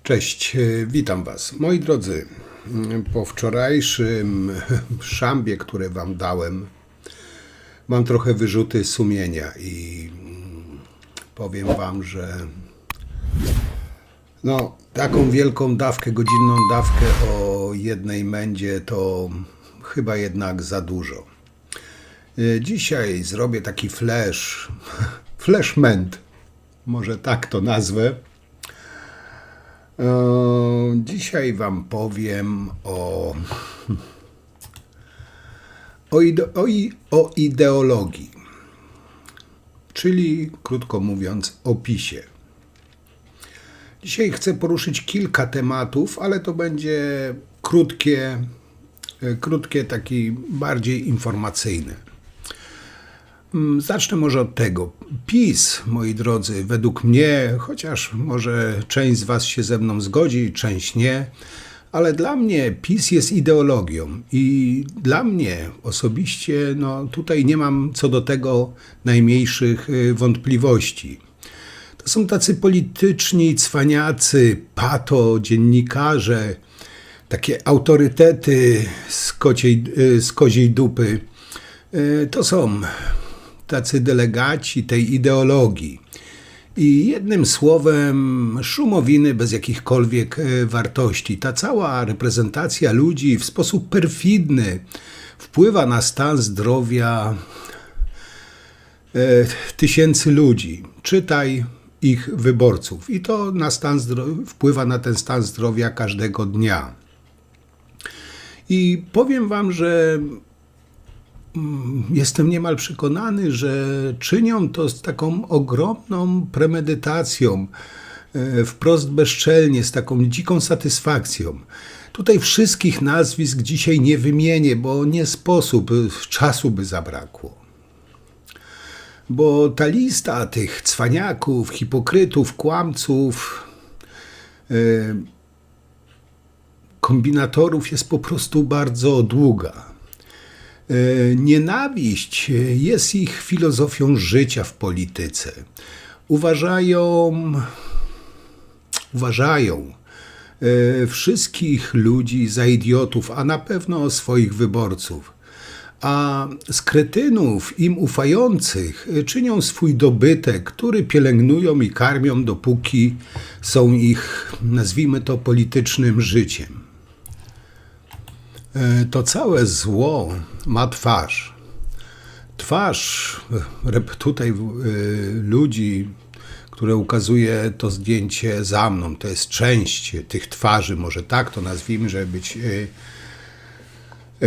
Cześć, witam Was. Moi drodzy, po wczorajszym szambie, które Wam dałem, mam trochę wyrzuty sumienia i powiem Wam, że taką wielką dawkę, godzinną dawkę o jednej mędzie to chyba jednak za dużo. Dzisiaj zrobię taki flash męd, może tak to nazwę. Dzisiaj Wam powiem o ideologii, czyli krótko mówiąc o PiS-ie. Dzisiaj chcę poruszyć kilka tematów, ale to będzie krótkie, takie bardziej informacyjne. Zacznę może od tego. PiS, moi drodzy, według mnie, chociaż może część z Was się ze mną zgodzi, część nie, ale dla mnie PiS jest ideologią i dla mnie osobiście tutaj nie mam co do tego najmniejszych wątpliwości. To są tacy polityczni cwaniacy, dziennikarze, takie autorytety z koziej dupy. To są tacy delegaci tej ideologii. I jednym słowem szumowiny bez jakichkolwiek wartości. Ta cała reprezentacja ludzi w sposób perfidny wpływa na stan zdrowia tysięcy ludzi. Czytaj ich wyborców. I to wpływa na ten stan zdrowia każdego dnia. I powiem Wam, że jestem niemal przekonany, że czynią to z taką ogromną premedytacją, wprost bezczelnie, z taką dziką satysfakcją. Tutaj wszystkich nazwisk dzisiaj nie wymienię, bo nie sposób, czasu by zabrakło. Bo ta lista tych cwaniaków, hipokrytów, kłamców, kombinatorów jest po prostu bardzo długa. Nienawiść jest ich filozofią życia w polityce. Uważają wszystkich ludzi za idiotów, a na pewno swoich wyborców. A z kretynów im ufających czynią swój dobytek, który pielęgnują i karmią, dopóki są ich, nazwijmy to, politycznym życiem. To całe zło ma twarz. Twarz tutaj ludzi, które ukazuje to zdjęcie za mną, to jest część tych twarzy, może tak to nazwijmy, żeby być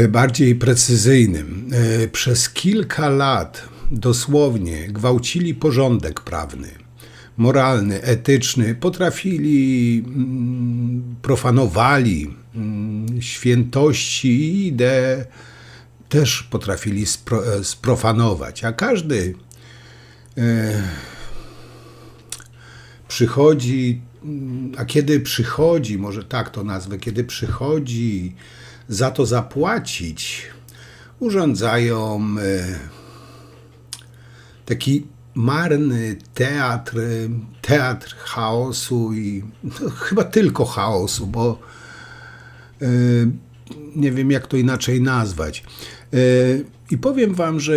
bardziej precyzyjnym. Przez kilka lat dosłownie gwałcili porządek prawny, moralny, etyczny, profanowali świętości i idee też potrafili sprofanować, a każdy kiedy przychodzi, może tak to nazwę, kiedy przychodzi za to zapłacić, urządzają taki marny teatr chaosu i chyba tylko chaosu, bo nie wiem, jak to inaczej nazwać. I powiem Wam, że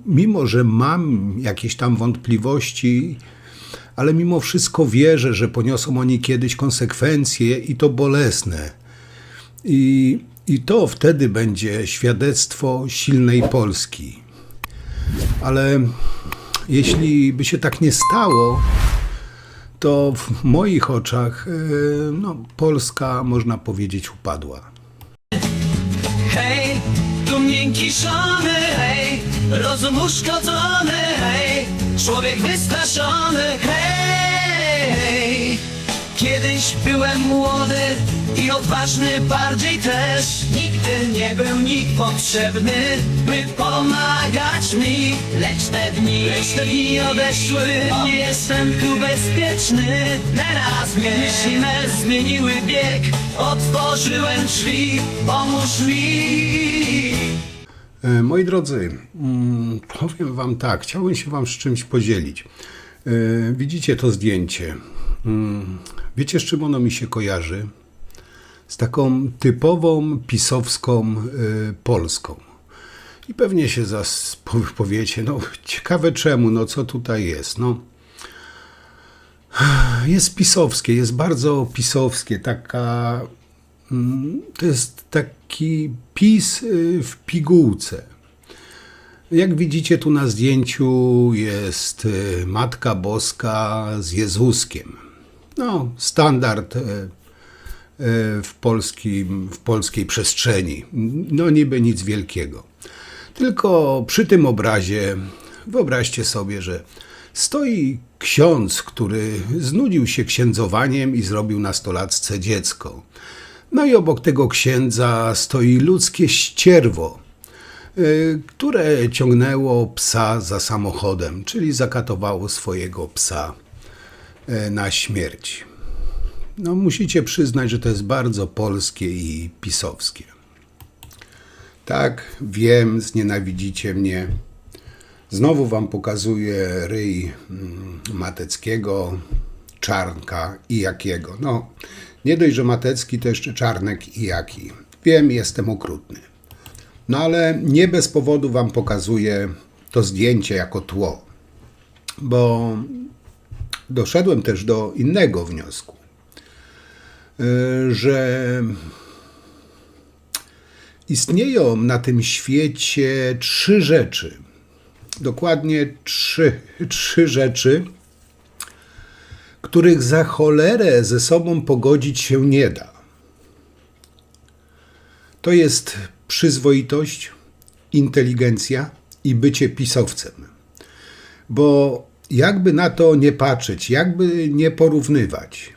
mimo, że mam jakieś tam wątpliwości, ale mimo wszystko wierzę, że poniosą oni kiedyś konsekwencje i to bolesne. I to wtedy będzie świadectwo silnej Polski. Ale jeśli by się tak nie stało, to w moich oczach Polska, można powiedzieć, upadła. Hej, tu miękki szony, hej, rozum uszkodzony, hej, człowiek wystraszony, hej. Kiedyś byłem młody i odważny bardziej też. Nigdy nie był nikt potrzebny, by pomagać mi. Lecz te dni odeszły, nie jestem tu bezpieczny. Teraz myśli me zmieniły bieg, otworzyłem drzwi, pomóż mi. Moi drodzy, powiem Wam tak, chciałbym się Wam z czymś podzielić. Widzicie to zdjęcie. Wiecie, z czym ono mi się kojarzy? Z taką typową pisowską Polską. I pewnie się powiecie, no ciekawe czemu, no co tutaj jest, no. Jest pisowskie, jest bardzo pisowskie, to jest taki PiS w pigułce. Jak widzicie tu na zdjęciu jest Matka Boska z Jezuskiem. No, standard w polskiej przestrzeni. No niby nic wielkiego. Tylko przy tym obrazie wyobraźcie sobie, że stoi ksiądz, który znudził się księdzowaniem i zrobił nastolatce dziecko. No i obok tego księdza stoi ludzkie ścierwo, które ciągnęło psa za samochodem, czyli zakatowało swojego psa na śmierć. No musicie przyznać, że to jest bardzo polskie i pisowskie. Tak, wiem, znienawidzicie mnie. Znowu wam pokazuję ryj Mateckiego, Czarnka i Jakiego. No, nie dość, że Matecki, to jeszcze Czarnek i Jaki. Wiem, jestem okrutny. No ale nie bez powodu wam pokazuję to zdjęcie jako tło. Bo doszedłem też do innego wniosku, że istnieją na tym świecie trzy rzeczy. Dokładnie trzy rzeczy, których za cholerę ze sobą pogodzić się nie da. To jest przyzwoitość, inteligencja i bycie pisowcem. Bo jakby na to nie patrzeć, jakby nie porównywać,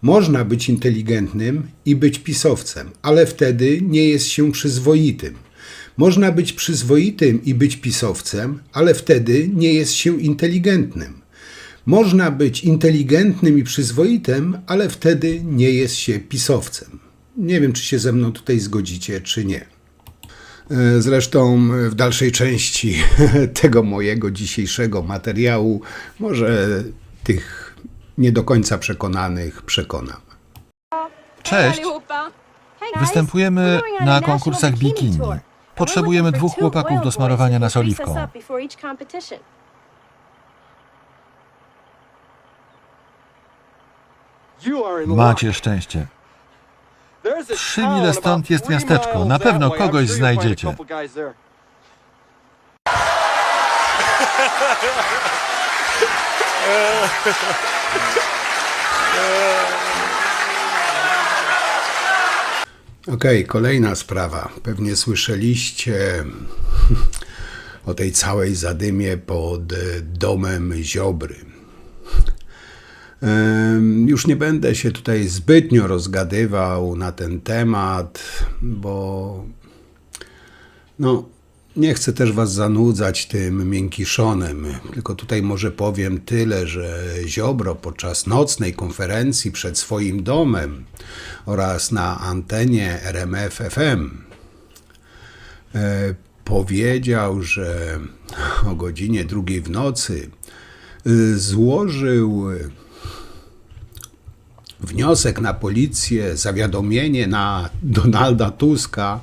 można być inteligentnym i być pisowcem, ale wtedy nie jest się przyzwoitym. Można być przyzwoitym i być pisowcem, ale wtedy nie jest się inteligentnym. Można być inteligentnym i przyzwoitym, ale wtedy nie jest się pisowcem. Nie wiem, czy się ze mną tutaj zgodzicie, czy nie. Zresztą w dalszej części tego mojego dzisiejszego materiału może tych nie do końca przekonanych przekonam. Cześć! Występujemy na konkursach bikini. Potrzebujemy 2 chłopaków do smarowania nas oliwką. Macie szczęście. 3 mile stąd jest miasteczko. Na pewno kogoś znajdziecie. Okej, kolejna sprawa. Pewnie słyszeliście o tej całej zadymie pod domem Ziobry. Już nie będę się tutaj zbytnio rozgadywał na ten temat, bo nie chcę też was zanudzać tym miękiszonem, tylko tutaj może powiem tyle, że Ziobro podczas nocnej konferencji przed swoim domem oraz na antenie RMF FM powiedział, że o godzinie 2 w nocy złożył wniosek na policję, zawiadomienie na Donalda Tuska,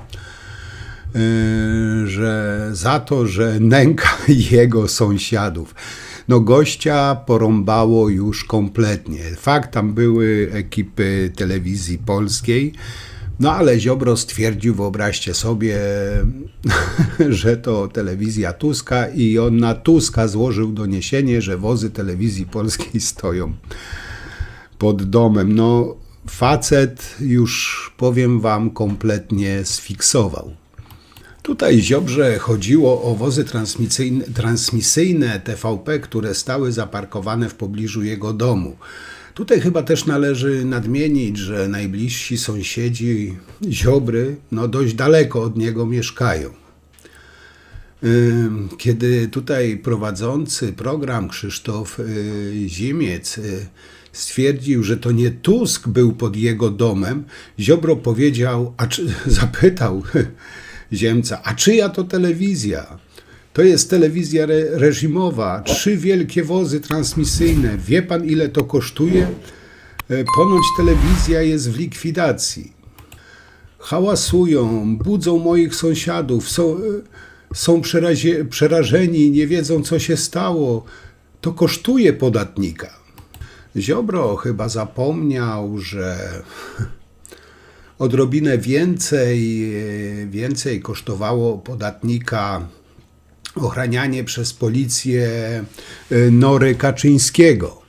że za to, że nęka jego sąsiadów. No gościa porąbało już kompletnie. Fakt, tam były ekipy telewizji polskiej, no ale Ziobro stwierdził, wyobraźcie sobie, że to telewizja Tuska i on na Tuska złożył doniesienie, że wozy telewizji polskiej stoją pod domem. No facet już, powiem wam, kompletnie sfiksował. Tutaj Ziobrze chodziło o wozy transmisyjne TVP, które stały zaparkowane w pobliżu jego domu. Tutaj chyba też należy nadmienić, że najbliżsi sąsiedzi Ziobry dość daleko od niego mieszkają. Kiedy tutaj prowadzący program Krzysztof Zimiec stwierdził, że to nie Tusk był pod jego domem, Ziobro powiedział, zapytał Ziemca, a czyja to telewizja? To jest telewizja reżimowa, 3 wielkie wozy transmisyjne. Wie pan, ile to kosztuje? Ponoć telewizja jest w likwidacji. Hałasują, budzą moich sąsiadów, są przerażeni, nie wiedzą, co się stało. To kosztuje podatnika. Ziobro chyba zapomniał, że odrobinę więcej kosztowało podatnika ochranianie przez policję Nory Kaczyńskiego.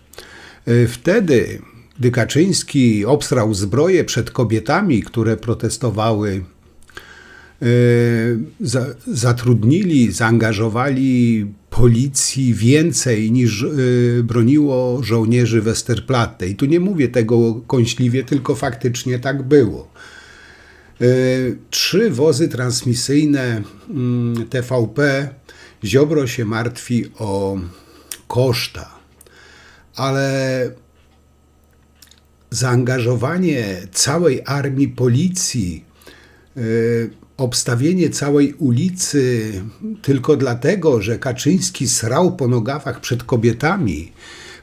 Wtedy, gdy Kaczyński obstrał zbroję przed kobietami, które protestowały, zaangażowali policji więcej niż broniło żołnierzy Westerplatte. I tu nie mówię tego kąśliwie, tylko faktycznie tak było. 3 wozy transmisyjne TVP. Ziobro się martwi o koszta, ale zaangażowanie całej armii policji, obstawienie całej ulicy tylko dlatego, że Kaczyński srał po nogawach przed kobietami,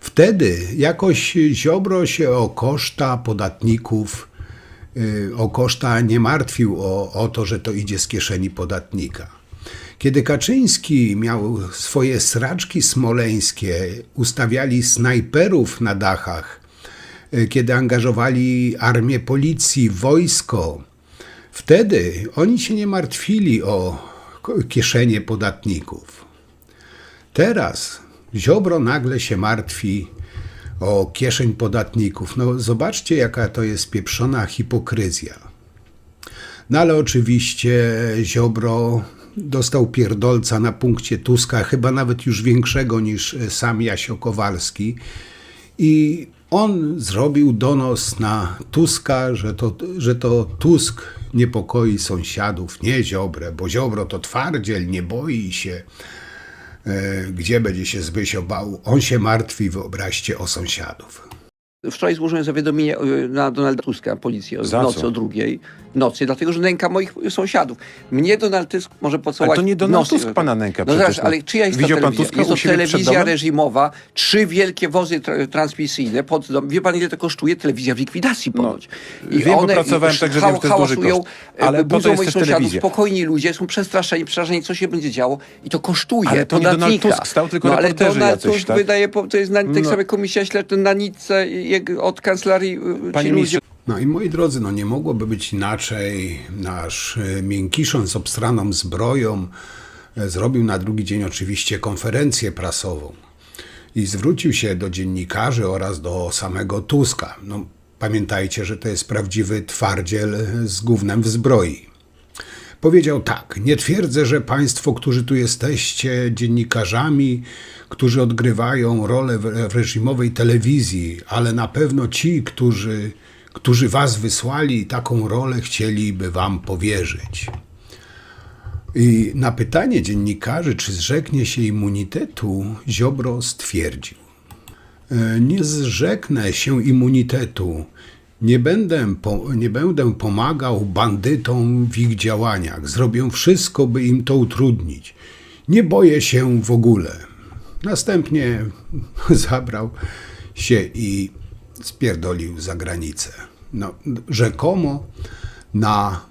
wtedy jakoś Ziobro się o koszta podatników, o koszta nie martwił, o to, że to idzie z kieszeni podatnika. Kiedy Kaczyński miał swoje sraczki smoleńskie, ustawiali snajperów na dachach, kiedy angażowali armię policji, wojsko, wtedy oni się nie martwili o kieszenie podatników. Teraz Ziobro nagle się martwi o kieszeń podatników. No zobaczcie, jaka to jest pieprzona hipokryzja. No ale oczywiście Ziobro dostał pierdolca na punkcie Tuska, chyba nawet już większego niż sam Jasio Kowalski. I on zrobił donos na Tuska, że to Tusk niepokoi sąsiadów, nie Ziobrę, bo Ziobro to twardziel, nie boi się. Gdzie będzie się Zbysio bał? On się martwi, wyobraźcie, o sąsiadów. Wczoraj złożyłem zawiadomienie na Donalda Tuska, policję, w Za nocy co? o 2:00 nocy, dlatego że nęka moich sąsiadów. Mnie Donald Tusk może pocałować. Ale to nie Donald Tusk pana nęka przecież, zaraz, ale czyja jest Widział ta pan telewizja? Tuska Jest u to siebie przed telewizja domem? reżimowa, 3 wielkie wozy transmisyjne pod dom. Wie pan, ile to kosztuje? Telewizja w likwidacji ponoć. wiem, bo pracowałem, także wiem, że to jest duży hałasują, koszt. Ale po to budzą jest moich też sąsiadów, telewizja. spokojni ludzie, są przestraszeni, przerażeni, co się będzie działo i to kosztuje Ale to nie Donald podatnika. Tusk stał, tylko ale reporterzy Donald jacyś, Tusk tak? wydaje, to jest tak samo komisja śledcza na Nicce od kancelarii Panie ci ludzie. ministrze, No i moi drodzy, no nie mogłoby być inaczej. Nasz Miękiszon z obstraną zbroją zrobił na drugi dzień oczywiście konferencję prasową i zwrócił się do dziennikarzy oraz do samego Tuska. No, pamiętajcie, że to jest prawdziwy twardziel z gównem w zbroi. Powiedział tak: nie twierdzę, że państwo, którzy tu jesteście dziennikarzami, którzy odgrywają rolę w reżimowej telewizji, ale na pewno ci, którzy was wysłali, taką rolę chcieliby wam powierzyć. I na pytanie dziennikarzy, czy zrzeknie się immunitetu, Ziobro stwierdził: nie zrzeknę się immunitetu. Nie będę pomagał bandytom w ich działaniach. Zrobię wszystko, by im to utrudnić. Nie boję się w ogóle. Następnie zabrał się i spierdolił za granicę. No, rzekomo na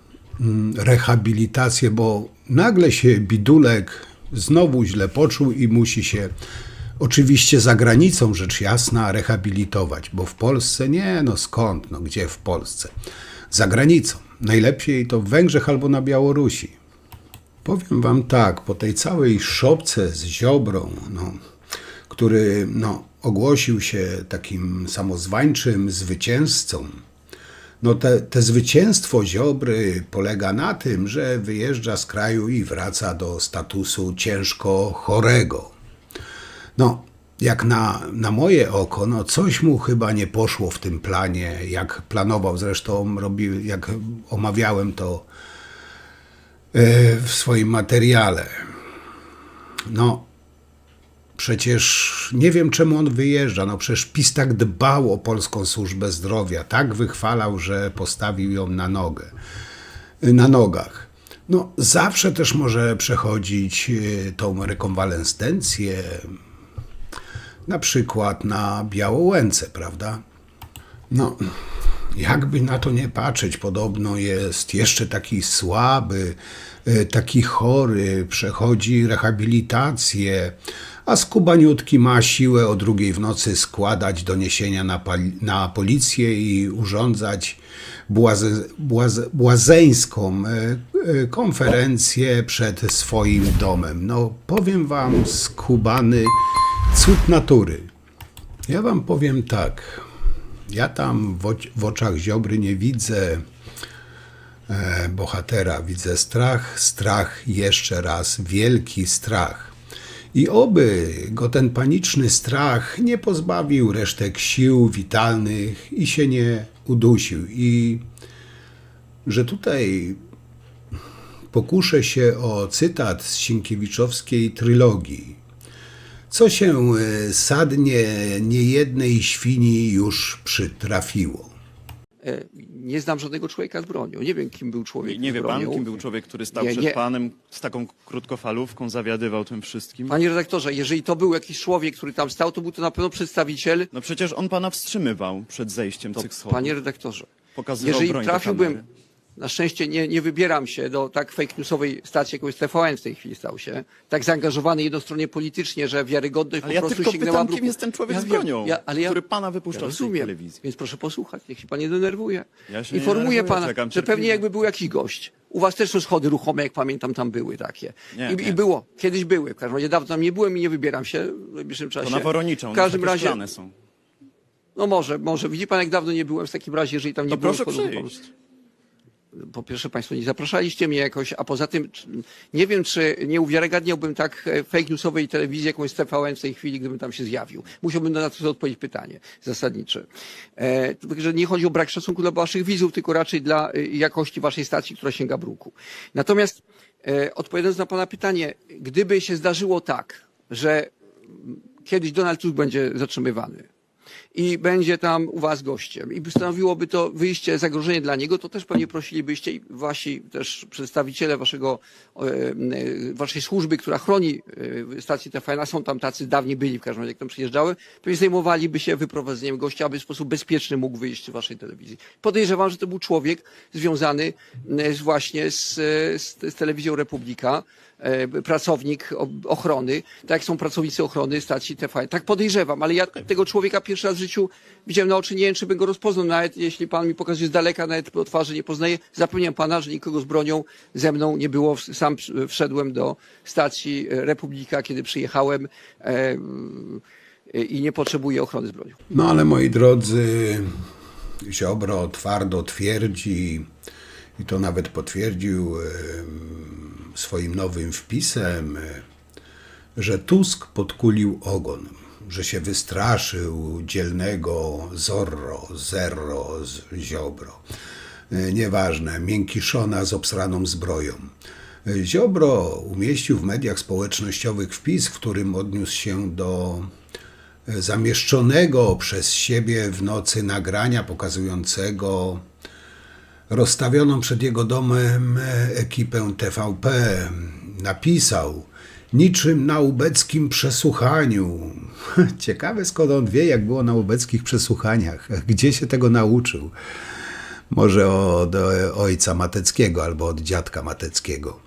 rehabilitację, bo nagle się bidulek znowu źle poczuł i musi się oczywiście za granicą, rzecz jasna, rehabilitować, bo w Polsce nie, no skąd, no gdzie w Polsce? Za granicą. Najlepiej to w Węgrzech albo na Białorusi. Powiem wam tak, po tej całej szopce z Ziobrą, który ogłosił się takim samozwańczym zwycięzcą, te zwycięstwo Ziobry polega na tym, że wyjeżdża z kraju i wraca do statusu ciężko chorego. Jak na moje oko, coś mu chyba nie poszło w tym planie, jak planował. Zresztą jak omawiałem to w swoim materiale. Przecież nie wiem, czemu on wyjeżdża. Przecież PiS tak dbał o polską służbę zdrowia, tak wychwalał, że postawił ją na nogach. Zawsze też może przechodzić tą rekonwalescencję, na przykład na Białołęce, prawda? No, jakby na to nie patrzeć, podobno jest jeszcze taki słaby, taki chory, przechodzi rehabilitację, a skubaniutki ma siłę o 2:00 w nocy składać doniesienia na policję i urządzać błazeńską konferencję przed swoim domem. No, powiem wam, skubany cud natury. Ja wam powiem tak, ja tam w oczach Ziobry nie widzę bohatera, widzę strach, strach, jeszcze raz, wielki strach. I oby go ten paniczny strach nie pozbawił resztek sił witalnych i się nie udusił. I że tutaj pokuszę się o cytat z Sienkiewiczowskiej trylogii. Co się sadnie niejednej świni już przytrafiło. Nie znam żadnego człowieka z bronią. Nie wiem, kim był człowiek Nie z wie bronią. pan, kim był człowiek, który stał Nie, przed nie. panem z taką krótkofalówką, zawiadywał tym wszystkim? Panie redaktorze, jeżeli to był jakiś człowiek, który tam stał, to był to na pewno przedstawiciel. No przecież on pana wstrzymywał przed zejściem To, tych schodów. panie redaktorze, Pokazywał jeżeli broń do trafiłbym, kamery. na szczęście nie wybieram się do tak fake newsowej stacji, jaką jest TVN w tej chwili stał się, tak zaangażowany jednostronnie politycznie, że wiarygodność Ale po ja prostu tylko sięgnęła pytam, bruku. kim jest ten człowiek Ja z wiem, bronią, ale który pana wypuszczał z tej rozumiem, telewizji. więc proszę posłuchać, niech się pan nie denerwuje. Ja się nie Informuję denerwuję, pana, czekam że pewnie cierpliwie. jakby był jakiś gość. U was też są schody ruchome, jak pamiętam, tam były takie. Nie, I nie. było, kiedyś były. W każdym razie dawno tam nie byłem i nie wybieram się w najbliższym czasie. To na Woroniczą, W każdym takie razie, szklane są. no może. Widzi pan, jak dawno nie byłem w takim razie, jeżeli tam nie To było proszę schodów ruchomych. przyjść. Po pierwsze, państwo nie zapraszaliście mnie jakoś, a poza tym nie wiem, czy nie uwiarygadniałbym tak fake newsowej telewizji, jaką jest TVN w tej chwili, gdybym tam się zjawił. Musiałbym na to odpowiedzieć pytanie zasadnicze. Także nie chodzi o brak szacunku dla waszych widzów, tylko raczej dla jakości waszej stacji, która sięga bruku. Natomiast odpowiadając na pana pytanie, gdyby się zdarzyło tak, że kiedyś Donald Tusk będzie zatrzymywany, i będzie tam u was gościem i stanowiłoby to wyjście, zagrożenie dla niego, to też pewnie prosilibyście i wasi też przedstawiciele waszej służby, która chroni stację TVN, a są tam tacy, dawniej byli w każdym razie, jak tam przyjeżdżały, pewnie zajmowaliby się wyprowadzeniem gościa, aby w sposób bezpieczny mógł wyjść z waszej telewizji. Podejrzewam, że to był człowiek związany właśnie z telewizją Republika, pracownik ochrony, tak jak są pracownicy ochrony stacji TVN. Tak podejrzewam, ale ja tego człowieka pierwszy raz w życiu widziałem na oczy, nie wiem, czy bym go rozpoznał, nawet jeśli pan mi pokazuje z daleka, nawet po twarzy nie poznaję. Zapewniam pana, że nikogo z bronią ze mną nie było. Sam wszedłem do stacji Republika, kiedy przyjechałem i nie potrzebuję ochrony z bronią. No ale moi drodzy, Ziobro twardo twierdzi, i to nawet potwierdził swoim nowym wpisem, że Tusk podkulił ogon, że się wystraszył dzielnego Zerro z Ziobro. Nieważne, miękiszona z obsraną zbroją. Ziobro umieścił w mediach społecznościowych wpis, w którym odniósł się do zamieszczonego przez siebie w nocy nagrania pokazującego rozstawioną przed jego domem ekipę TVP. Napisał: niczym na ubeckim przesłuchaniu. Ciekawe, skąd on wie, jak było na ubeckich przesłuchaniach. Gdzie się tego nauczył? Może od ojca Mateckiego albo od dziadka Mateckiego.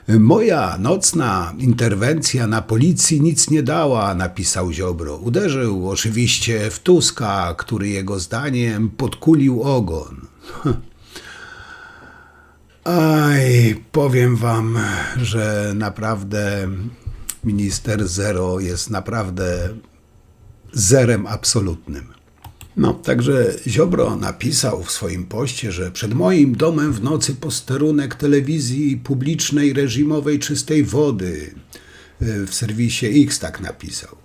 Moja nocna interwencja na policji nic nie dała, napisał Ziobro. Uderzył oczywiście w Tuska, który jego zdaniem podkulił ogon. Aj, powiem wam, że naprawdę minister Zero jest naprawdę zerem absolutnym. No, także Ziobro napisał w swoim poście, że przed moim domem w nocy posterunek telewizji publicznej reżimowej czystej wody. W serwisie X tak napisał.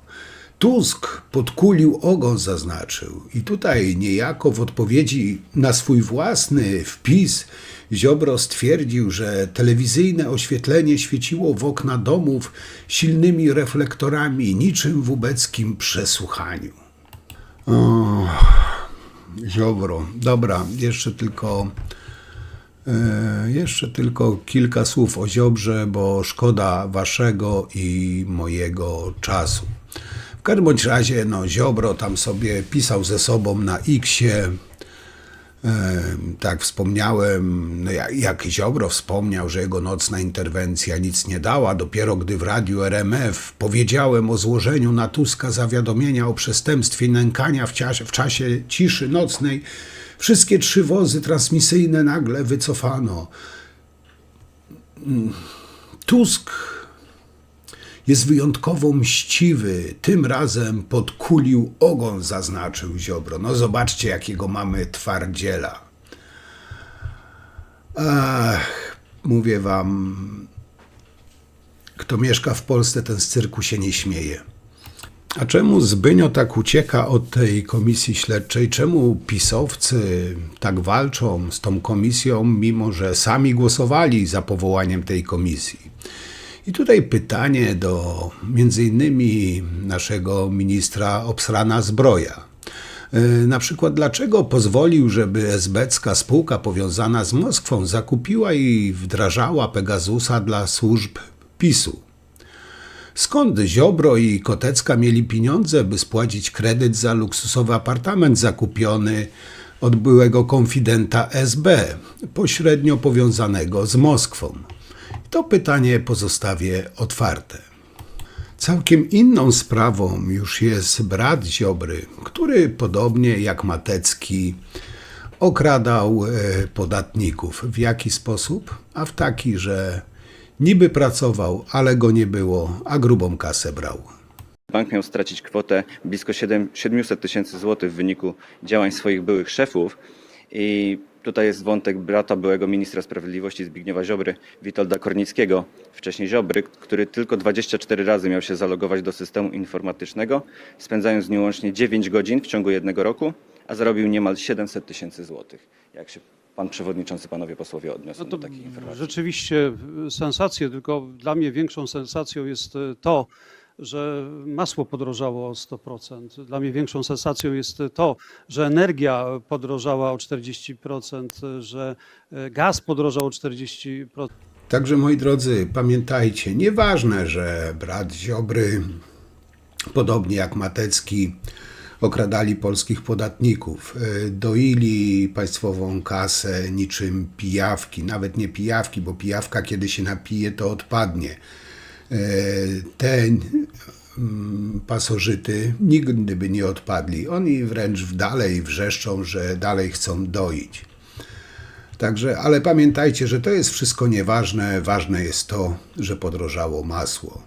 Tusk podkulił ogon, zaznaczył. I tutaj niejako w odpowiedzi na swój własny wpis Ziobro stwierdził, że telewizyjne oświetlenie świeciło w okna domów silnymi reflektorami, niczym w ubeckim przesłuchaniu. O, Ziobro. Dobra, jeszcze tylko kilka słów o Ziobrze, bo szkoda waszego i mojego czasu. W każdym bądź razie, no, Ziobro tam sobie pisał ze sobą na X-ie. Tak wspomniałem, no jak Ziobro wspomniał, że jego nocna interwencja nic nie dała, dopiero gdy w radiu RMF powiedziałem o złożeniu na Tuska zawiadomienia o przestępstwie nękania w czasie ciszy nocnej, wszystkie 3 wozy transmisyjne nagle wycofano. Tusk jest wyjątkowo mściwy. Tym razem podkulił ogon, zaznaczył Ziobro. No zobaczcie, jakiego mamy twardziela. Ach, mówię wam, kto mieszka w Polsce, ten z cyrku się nie śmieje. A czemu Zbynio tak ucieka od tej komisji śledczej? Czemu pisowcy tak walczą z tą komisją, mimo że sami głosowali za powołaniem tej komisji? I tutaj pytanie do między innymi naszego ministra Obsrana Zbroja. Na przykład dlaczego pozwolił, żeby esbecka spółka powiązana z Moskwą zakupiła i wdrażała Pegasusa dla służb PiS-u? Skąd Ziobro i Kotecka mieli pieniądze, by spłacić kredyt za luksusowy apartament zakupiony od byłego konfidenta SB, pośrednio powiązanego z Moskwą? To pytanie pozostawię otwarte. Całkiem inną sprawą już jest brat Ziobry, który podobnie jak Matecki okradał podatników. W jaki sposób? A w taki, że niby pracował, ale go nie było, a grubą kasę brał. Bank miał stracić kwotę blisko 700 tysięcy złotych w wyniku działań swoich byłych szefów i tutaj jest wątek brata byłego ministra sprawiedliwości Zbigniewa Ziobry, Witolda Kornickiego, wcześniej Ziobry, który tylko 24 razy miał się zalogować do systemu informatycznego, spędzając w nim łącznie 9 godzin w ciągu 1 roku, a zarobił niemal 700 tysięcy złotych. Jak się pan przewodniczący, panowie posłowie odniosą do takich informacji? Rzeczywiście sensacje, tylko dla mnie większą sensacją jest to, że masło podrożało o 100%. Dla mnie większą sensacją jest to, że energia podrożała o 40%, że gaz podrożał o 40%. Także moi drodzy, pamiętajcie, nieważne, że brat Ziobry, podobnie jak Matecki, okradali polskich podatników, doili państwową kasę niczym pijawki, nawet nie pijawki, bo pijawka kiedy się napije, to odpadnie. Te pasożyty nigdy by nie odpadli. Oni wręcz dalej wrzeszczą, że dalej chcą doić. Także, ale pamiętajcie, że to jest wszystko nieważne. Ważne jest to, że podrożało masło.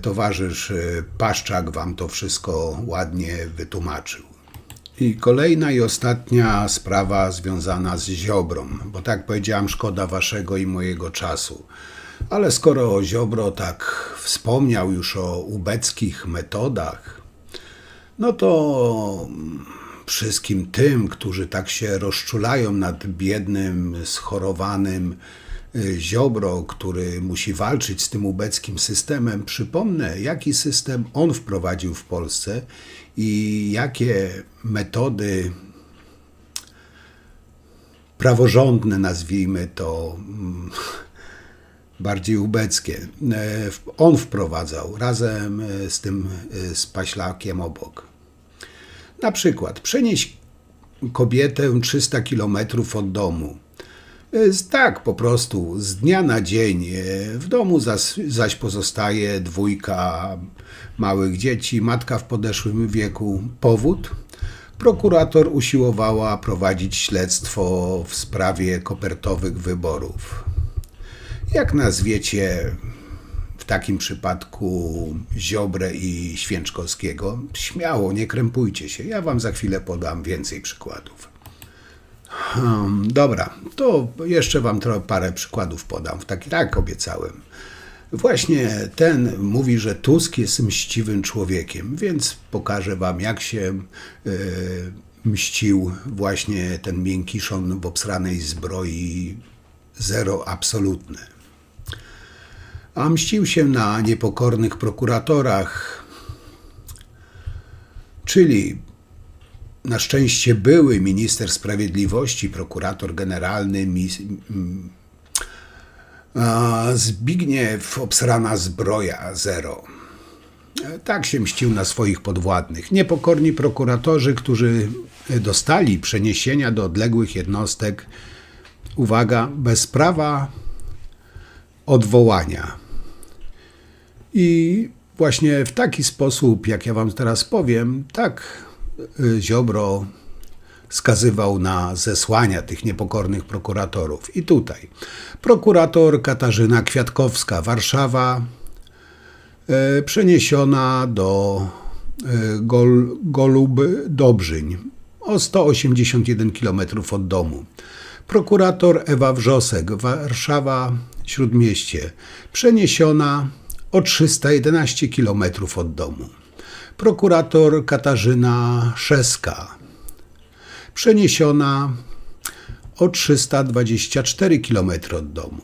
Towarzysz Paszczak wam to wszystko ładnie wytłumaczył. I kolejna i ostatnia sprawa związana z Ziobrą, bo tak powiedziałem, szkoda waszego i mojego czasu. Ale skoro Ziobro tak wspomniał już o ubeckich metodach, no to wszystkim tym, którzy tak się rozczulają nad biednym, schorowanym Ziobro, który musi walczyć z tym ubeckim systemem, przypomnę, jaki system on wprowadził w Polsce i jakie metody praworządne, nazwijmy to, bardziej ubeckie, on wprowadzał razem z tym spaślakiem obok. Na przykład przenieść kobietę 300 kilometrów od domu. Tak, po prostu z dnia na dzień. W domu zaś pozostaje 2 małych dzieci, matka w podeszłym wieku. Powód? Prokurator usiłowała prowadzić śledztwo w sprawie kopertowych wyborów. Jak nazwiecie w takim przypadku Ziobrę i Święczkowskiego? Śmiało, nie krępujcie się. Ja wam za chwilę podam więcej przykładów. Dobra, to jeszcze wam parę przykładów podam. Tak obiecałem. Właśnie ten mówi, że Tusk jest mściwym człowiekiem, więc pokażę wam, jak się mścił właśnie ten miękiszon w obsranej zbroi. Zero absolutne. A mścił się na niepokornych prokuratorach, czyli na szczęście były minister sprawiedliwości, prokurator generalny Zbigniew Obsrana Zbroja, zero. Tak się mścił na swoich podwładnych. Niepokorni prokuratorzy, którzy dostali przeniesienia do odległych jednostek, uwaga, bez prawa odwołania. I właśnie w taki sposób, jak ja wam teraz powiem, tak Ziobro skazywał na zesłania tych niepokornych prokuratorów. I tutaj prokurator Katarzyna Kwiatkowska, Warszawa, przeniesiona do Golub-Dobrzyń, o 181 km od domu. Prokurator Ewa Wrzosek, Warszawa, Śródmieście, przeniesiona o 311 km od domu. Prokurator Katarzyna Szeska, przeniesiona o 324 km od domu.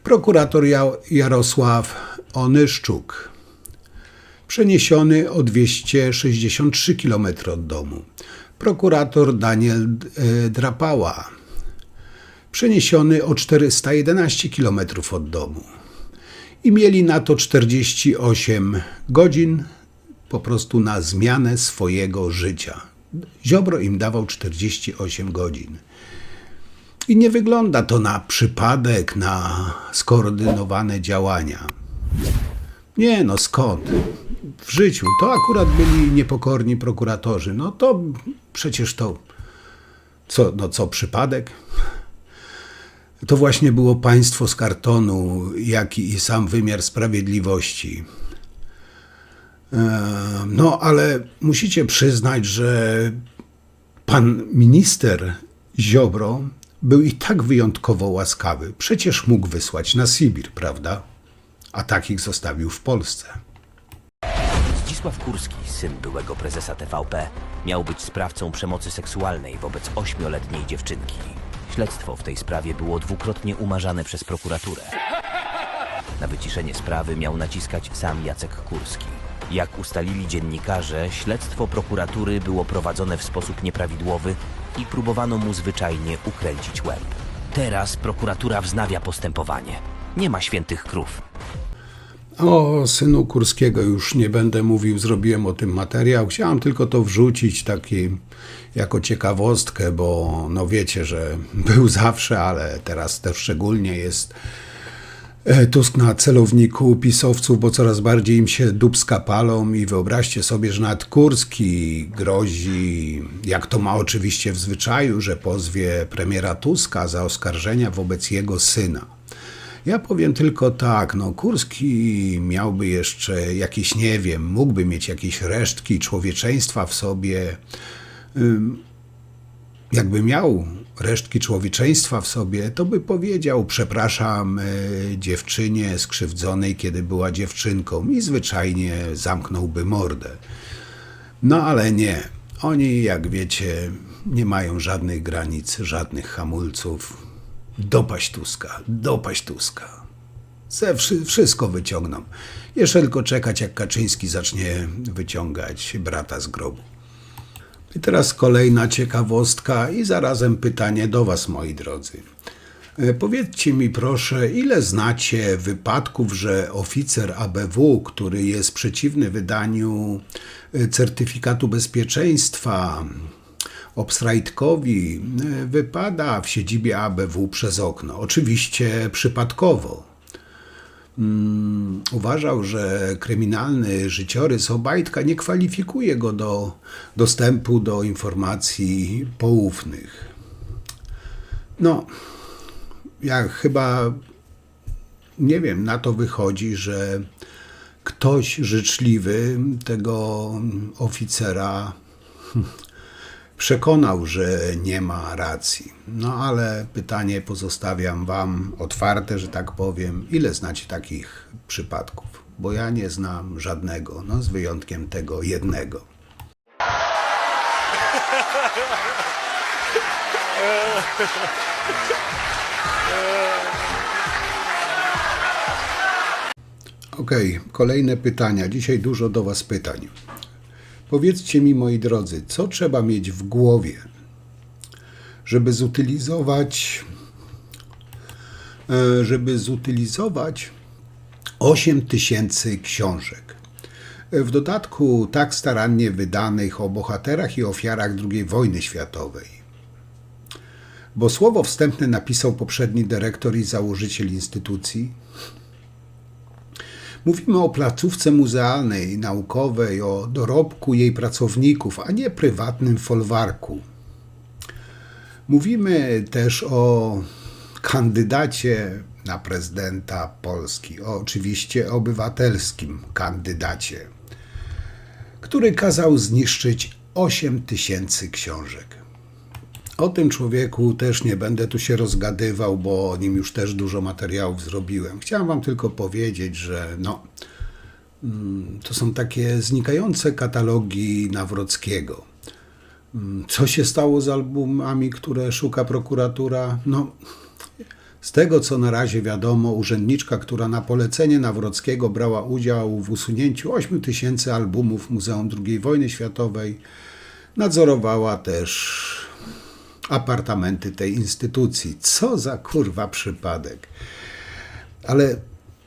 Prokurator Jarosław Onyszczuk, przeniesiony o 263 km od domu. Prokurator Daniel Drapała, przeniesiony o 411 km od domu. I mieli na to 48 godzin po prostu na zmianę swojego życia. Ziobro im dawał 48 godzin. I nie wygląda to na przypadek, na skoordynowane działania. Nie, no skąd? W życiu to akurat byli niepokorni prokuratorzy. No to przecież to, co przypadek? To właśnie było państwo z kartonu, jak i sam wymiar sprawiedliwości. No, ale musicie przyznać, że pan minister Ziobro był i tak wyjątkowo łaskawy. Przecież mógł wysłać na Sybir, prawda? A takich zostawił w Polsce. Zdzisław Kurski, syn byłego prezesa TVP, miał być sprawcą przemocy seksualnej wobec 8-letniej dziewczynki. Śledztwo w tej sprawie było dwukrotnie umarzane przez prokuraturę. Na wyciszenie sprawy miał naciskać sam Jacek Kurski. Jak ustalili dziennikarze, śledztwo prokuratury było prowadzone w sposób nieprawidłowy i próbowano mu zwyczajnie ukręcić łeb. Teraz prokuratura wznawia postępowanie. Nie ma świętych krów. O synu Kurskiego już nie będę mówił, zrobiłem o tym materiał. Chciałem tylko to wrzucić taki jako ciekawostkę, bo no wiecie, że był zawsze, ale teraz też szczególnie jest Tusk na celowniku pisowców, bo coraz bardziej im się dupska palą i wyobraźcie sobie, że nawet Kurski grozi, jak to ma oczywiście w zwyczaju, że pozwie premiera Tuska za oskarżenia wobec jego syna. Ja powiem tylko tak, no Kurski miałby jeszcze jakieś, nie wiem, mógłby mieć jakieś resztki człowieczeństwa w sobie. Jakby miał resztki człowieczeństwa w sobie, to by powiedział: przepraszam dziewczynie skrzywdzonej, kiedy była dziewczynką, i zwyczajnie zamknąłby mordę. No ale nie. Oni, jak wiecie, nie mają żadnych granic, żadnych hamulców. Dopaść Tuska, dopaść Tuska. Wszystko wyciągną. Jeszcze tylko czekać, jak Kaczyński zacznie wyciągać brata z grobu. I teraz kolejna ciekawostka i zarazem pytanie do was, moi drodzy. Powiedzcie mi proszę, ile znacie wypadków, że oficer ABW, który jest przeciwny wydaniu certyfikatu bezpieczeństwa Obstrajtkowi, wypada w siedzibie ABW przez okno. Oczywiście przypadkowo. Uważał, że kryminalny życiorys Obajtka nie kwalifikuje go do dostępu do informacji poufnych. No, ja chyba, nie wiem, na to wychodzi, że ktoś życzliwy tego oficera przekonał, że nie ma racji. No ale pytanie pozostawiam wam otwarte, że tak powiem. Ile znacie takich przypadków? Bo ja nie znam żadnego, no z wyjątkiem tego jednego. Okej, kolejne pytania. Dzisiaj dużo do was pytań. Powiedzcie mi, moi drodzy, co trzeba mieć w głowie, żeby zutylizować 8 000 książek. W dodatku tak starannie wydanych o bohaterach i ofiarach II wojny światowej. Bo słowo wstępne napisał poprzedni dyrektor i założyciel instytucji. Mówimy o placówce muzealnej, naukowej, o dorobku jej pracowników, a nie prywatnym folwarku. Mówimy też o kandydacie na prezydenta Polski, oczywiście obywatelskim kandydacie, który kazał zniszczyć 8 000 książek. O tym człowieku też nie będę tu się rozgadywał, bo o nim już też dużo materiałów zrobiłem. Chciałem wam tylko powiedzieć, że to są takie znikające katalogi Nawrockiego. Co się stało z albumami, które szuka prokuratura? Z tego, co na razie wiadomo, urzędniczka, która na polecenie Nawrockiego brała udział w usunięciu 8 000 albumów Muzeum II wojny światowej, nadzorowała też apartamenty tej instytucji. Co za kurwa przypadek. Ale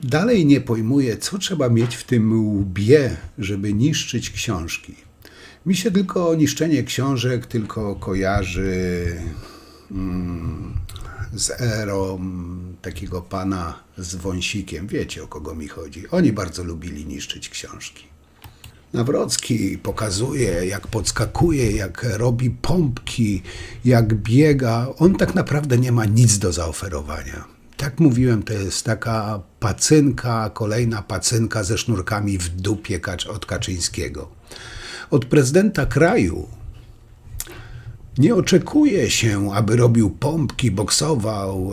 dalej nie pojmuję, co trzeba mieć w tym łbie, żeby niszczyć książki. Mi się tylko niszczenie książek tylko kojarzy z erą takiego pana z wąsikiem. Wiecie, o kogo mi chodzi. Oni bardzo lubili niszczyć książki. Nawrocki pokazuje, jak podskakuje, jak robi pompki, jak biega. On tak naprawdę nie ma nic do zaoferowania. Tak mówiłem, to jest taka pacynka, kolejna pacynka ze sznurkami w dupie od Kaczyńskiego. Od prezydenta kraju nie oczekuje się, aby robił pompki, boksował,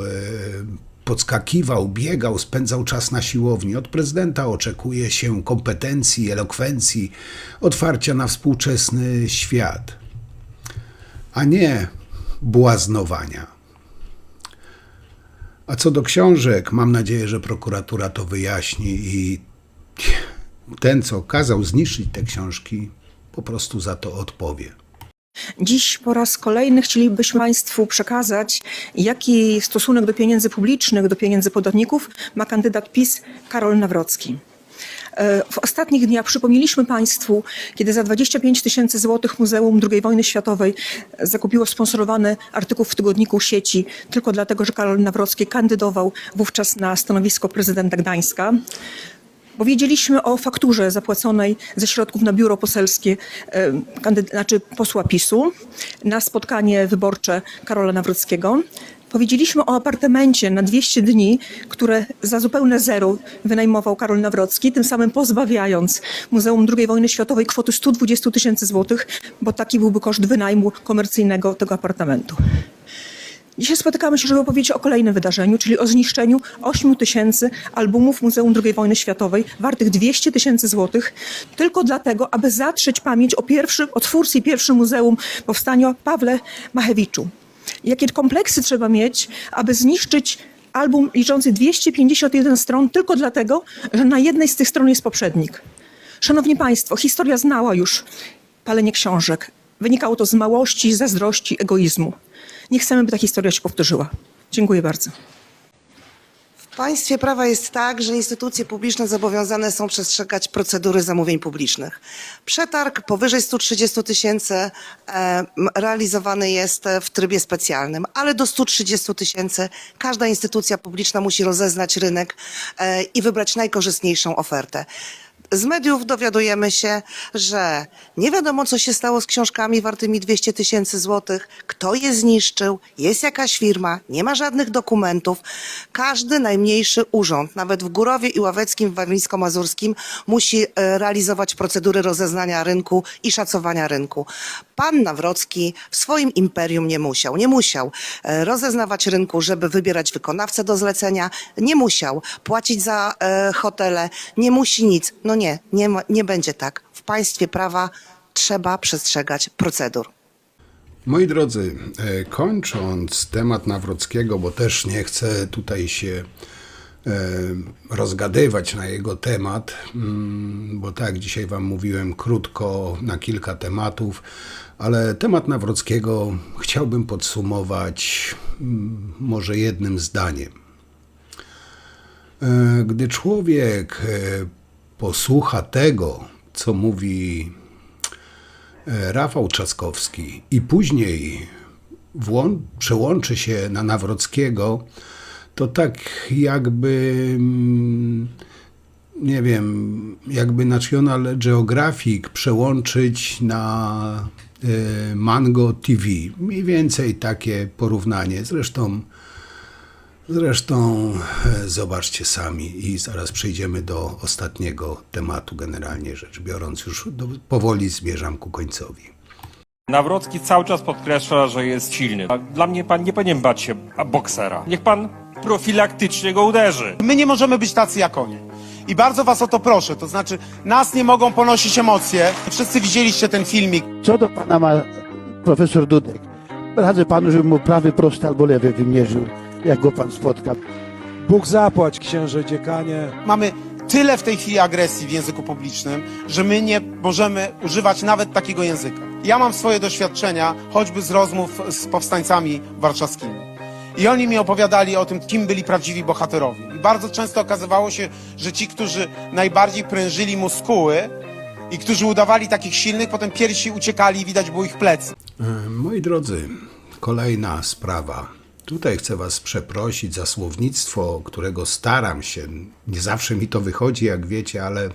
podskakiwał, biegał, spędzał czas na siłowni. Od prezydenta oczekuje się kompetencji, elokwencji, otwarcia na współczesny świat, a nie błaznowania. A co do książek, mam nadzieję, że prokuratura to wyjaśni i ten, co kazał zniszczyć te książki, po prostu za to odpowie. Dziś po raz kolejny chcielibyśmy Państwu przekazać, jaki stosunek do pieniędzy publicznych, do pieniędzy podatników ma kandydat PiS Karol Nawrocki. W ostatnich dniach przypomnieliśmy Państwu, kiedy za 25 000 złotych Muzeum II wojny światowej zakupiło sponsorowany artykuł w tygodniku Sieci tylko dlatego, że Karol Nawrocki kandydował wówczas na stanowisko prezydenta Gdańska. Bo wiedzieliśmy o fakturze zapłaconej ze środków na biuro poselskie, posła PiS-u na spotkanie wyborcze Karola Nawrockiego. Powiedzieliśmy o apartamencie na 200 dni, które za zupełne zero wynajmował Karol Nawrocki, tym samym pozbawiając Muzeum II wojny światowej kwoty 120 000 złotych, bo taki byłby koszt wynajmu komercyjnego tego apartamentu. Dzisiaj spotykamy się, żeby opowiedzieć o kolejnym wydarzeniu, czyli o zniszczeniu 8 000 albumów Muzeum II wojny światowej wartych 200 000 złotych, tylko dlatego, aby zatrzeć pamięć o twórcy i pierwszym muzeum powstania Pawle Machewiczu. Jakie kompleksy trzeba mieć, aby zniszczyć album liczący 251 stron tylko dlatego, że na jednej z tych stron jest poprzednik. Szanowni Państwo, historia znała już palenie książek. Wynikało to z małości, zazdrości, egoizmu. Nie chcemy, by ta historia się powtórzyła. Dziękuję bardzo. W państwie prawa jest tak, że instytucje publiczne zobowiązane są przestrzegać procedury zamówień publicznych. Przetarg powyżej 130 000 realizowany jest w trybie specjalnym, ale do 130 000 każda instytucja publiczna musi rozeznać rynek i wybrać najkorzystniejszą ofertę. Z mediów dowiadujemy się, że nie wiadomo, co się stało z książkami wartymi 200 000 złotych, kto je zniszczył, jest jakaś firma, nie ma żadnych dokumentów. Każdy najmniejszy urząd, nawet w Górowie i Ławeckim, w Warmińsko-Mazurskim, musi realizować procedury rozeznania rynku i szacowania rynku. Pan Nawrocki w swoim imperium nie musiał rozeznawać rynku, żeby wybierać wykonawcę do zlecenia, nie musiał płacić za hotele, nie musi nic. No nie będzie tak. W państwie prawa trzeba przestrzegać procedur. Moi drodzy, kończąc temat Nawrockiego, bo też nie chcę tutaj się rozgadywać na jego temat, bo tak, dzisiaj wam mówiłem krótko na kilka tematów, ale temat Nawrockiego chciałbym podsumować może jednym zdaniem. Gdy człowiek posłucha tego, co mówi Rafał Trzaskowski i później przełączy się na Nawrockiego, to tak jakby, nie wiem, jakby National Geographic przełączyć na Mango TV. Mniej więcej takie porównanie. Zresztą zobaczcie sami i zaraz przejdziemy do ostatniego tematu, generalnie rzecz biorąc. Już powoli zmierzam ku końcowi. Nawrocki cały czas podkreśla, że jest silny. A dla mnie pan nie powinien bać się boksera. Niech pan profilaktycznie go uderzy. My nie możemy być tacy jak oni. I bardzo was o to proszę, to znaczy nas nie mogą ponosić emocje. Wszyscy widzieliście ten filmik. Co do pana ma profesor Dudek? Radzę panu, żeby mu prawy prosty albo lewy wymierzył, jak go pan spotka. Bóg zapłać, księże dziekanie. Mamy tyle w tej chwili agresji w języku publicznym, że my nie możemy używać nawet takiego języka. Ja mam swoje doświadczenia, choćby z rozmów z powstańcami warszawskimi. I oni mi opowiadali o tym, kim byli prawdziwi bohaterowie. I bardzo często okazywało się, że ci, którzy najbardziej prężyli muskuły i którzy udawali takich silnych, potem pierwsi uciekali i widać było ich plecy. Moi drodzy, kolejna sprawa. Tutaj chcę was przeprosić za słownictwo, którego staram się. Nie zawsze mi to wychodzi, jak wiecie, ale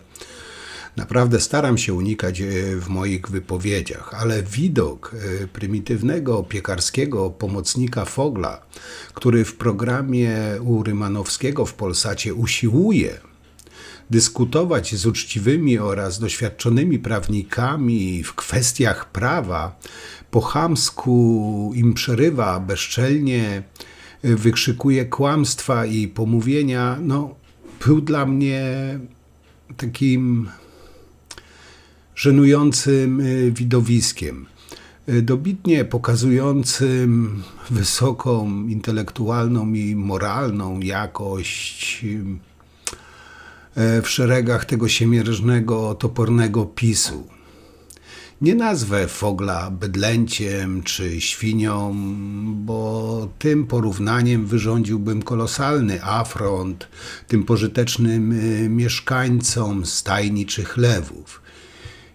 naprawdę staram się unikać w moich wypowiedziach, ale widok prymitywnego piekarskiego pomocnika Fogla, który w programie u Rymanowskiego w Polsacie usiłuje dyskutować z uczciwymi oraz doświadczonymi prawnikami w kwestiach prawa, po chamsku im przerywa, bezczelnie wykrzykuje kłamstwa i pomówienia, był dla mnie takim żenującym widowiskiem, dobitnie pokazującym wysoką intelektualną i moralną jakość w szeregach tego siemierznego, topornego PiS-u. Nie nazwę Fogla bydlęciem czy świnią, bo tym porównaniem wyrządziłbym kolosalny afront tym pożytecznym mieszkańcom stajni czy chlewów.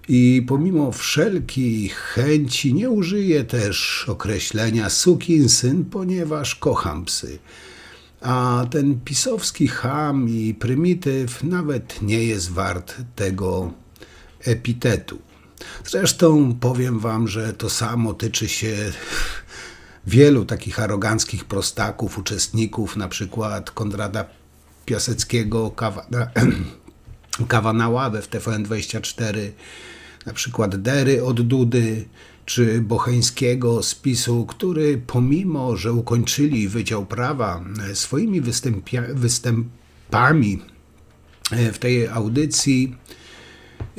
I pomimo wszelkich chęci nie użyję też określenia sukinsyn, ponieważ kocham psy. A ten pisowski cham i prymityw nawet nie jest wart tego epitetu. Zresztą powiem wam, że to samo tyczy się wielu takich aroganckich prostaków, uczestników, na przykład Konrada Piaseckiego, kawa na ławę w TVN24, na przykład Dery od Dudy, czy Bocheńskiego z PiS-u, który pomimo, że ukończyli Wydział Prawa, swoimi występami w tej audycji,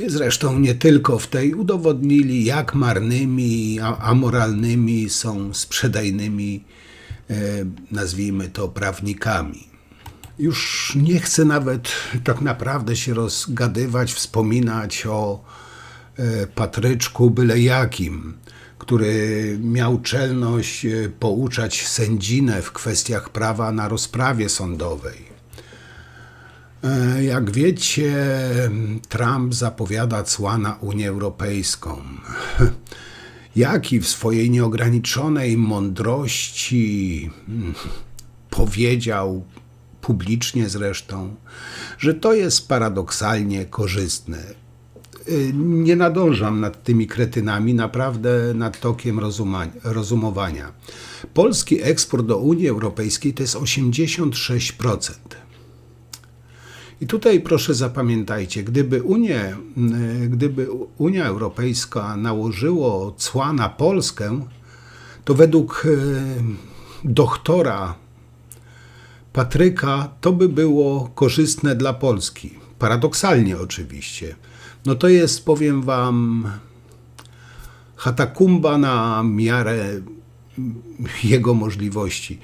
zresztą nie tylko w tej, udowodnili, jak marnymi, amoralnymi są sprzedajnymi, nazwijmy to, prawnikami. Już nie chcę nawet tak naprawdę się rozgadywać, wspominać o Patryczku byle jakim, który miał czelność pouczać sędzinę w kwestiach prawa na rozprawie sądowej. Jak wiecie, Trump zapowiada cła na Unię Europejską. Jaki w swojej nieograniczonej mądrości powiedział, publicznie zresztą, że to jest paradoksalnie korzystne. Nie nadążam nad tymi kretynami, naprawdę nad tokiem rozumowania. Polski eksport do Unii Europejskiej to jest 86%. I tutaj proszę zapamiętajcie, gdyby Unia Europejska nałożyło cła na Polskę, to według doktora Patryka to by było korzystne dla Polski. Paradoksalnie oczywiście. No to jest, powiem wam, hatakumba na miarę jego możliwości.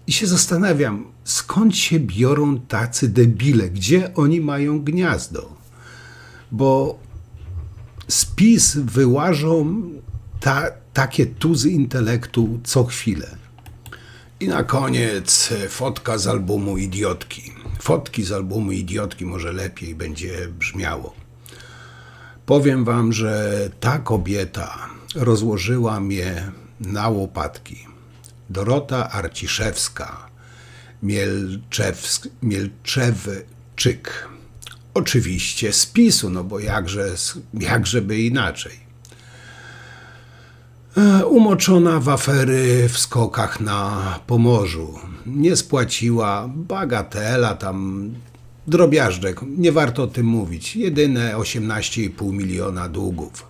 I się zastanawiam, skąd się biorą tacy debile, gdzie oni mają gniazdo? Bo z PiS wyłażą takie tuzy intelektu co chwilę. I na koniec fotka z albumu Idiotki. Fotki z albumu Idiotki może lepiej będzie brzmiało. Powiem wam, że ta kobieta rozłożyła mnie na łopatki. Dorota Arciszewska, Mielczewczyk. Oczywiście z PiS-u, no bo jakżeby inaczej. Umoczona w afery w skokach na Pomorzu. Nie spłaciła, bagatela tam, drobiażdżek, nie warto o tym mówić. Jedyne 18,5 miliona długów.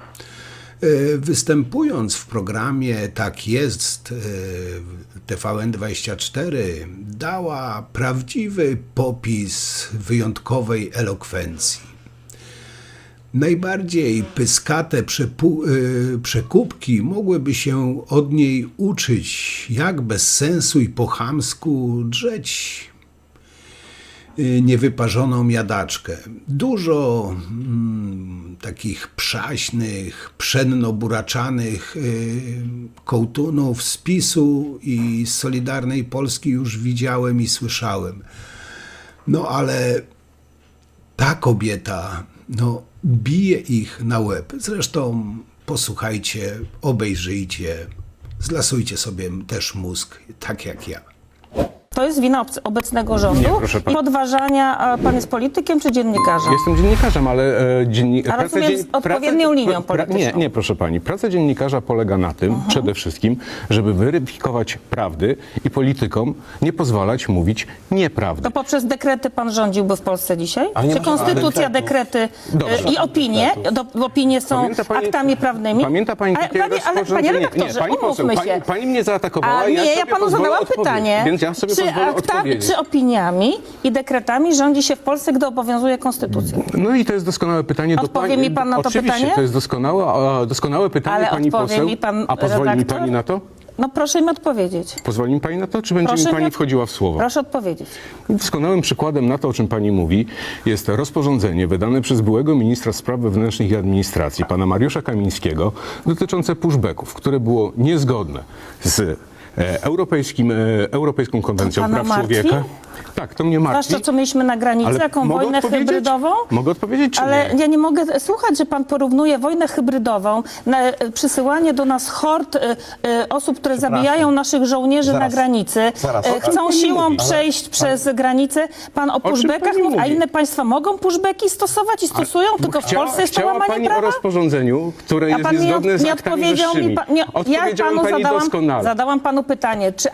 Występując w programie Tak jest TVN24 dała prawdziwy popis wyjątkowej elokwencji. Najbardziej pyskate przekupki mogłyby się od niej uczyć, jak bez sensu i po chamsku drzeć niewyparzoną jadaczkę. Dużo takich przaśnych, pszenno-buraczanych kołtunów z PiS-u i z Solidarnej Polski już widziałem i słyszałem. No ale ta kobieta, no, bije ich na łeb. Zresztą posłuchajcie, obejrzyjcie, zlasujcie sobie też mózg, tak jak ja. To jest wina obecnego rządu? Nie, proszę pani. Podważania, a pan jest politykiem czy dziennikarzem? Jestem dziennikarzem, ale A rozumiem z odpowiednią linią polityczną. Nie, proszę pani. Praca dziennikarza polega na tym przede wszystkim, żeby weryfikować prawdy i politykom nie pozwalać mówić nieprawdy. To poprzez dekrety pan rządziłby w Polsce dzisiaj? Ale nie Czy ma- konstytucja, dekrety i opinie, opinie są Pamięta pani- aktami prawnymi? Pamięta pani takie ale panie rozporządzenie? redaktorze, pani poseł, umówmy się. pani mnie zaatakowała, A ja nie, ja sobie panu pozwolę zadałam odpowiedzieć. pytanie. Więc ja sobie pozwolę odpowiedzieć. Czy opiniami i dekretami rządzi się w Polsce, gdy obowiązuje konstytucja? No i to jest doskonałe pytanie Odpowie mi pan na to Oczywiście, pytanie? to jest doskonałe pytanie, Ale pani odpowie poseł. mi pan A pozwoli mi redaktor? pani na to? No proszę mi odpowiedzieć. Pozwoli mi pani na to, czy będzie Proszę mi mi pani od- wchodziła w słowo? Proszę odpowiedzieć. Doskonałym przykładem na to, o czym pani mówi, jest rozporządzenie wydane przez byłego ministra spraw wewnętrznych i administracji, pana Mariusza Kamińskiego, dotyczące pushbacków, które było niezgodne z Europejską Konwencją To pana Praw martwi? Człowieka. Tak, to mnie martwi. Zwłaszcza co mieliśmy na granicy, Ale jaką mogę wojnę odpowiedzieć? hybrydową? Mogę odpowiedzieć, czy Ale nie? ja nie mogę słuchać, że pan porównuje wojnę hybrydową, przysyłanie do nas hord osób, które zabijają naszych żołnierzy na granicy, chcą siłą przejść przez granicę. Pan o pushbackach pani mówi, a mówi? inne państwa mogą pushbacki stosować i stosują, tylko w Polsce jest to Chciała łamanie pani prawa? o rozporządzeniu, które A jest pan niezgodne z nie aktami odpowiedział mi wyższymi. pan. Ja Odpowiedziałem panu pani doskonale. zadałam panu pytanie, czy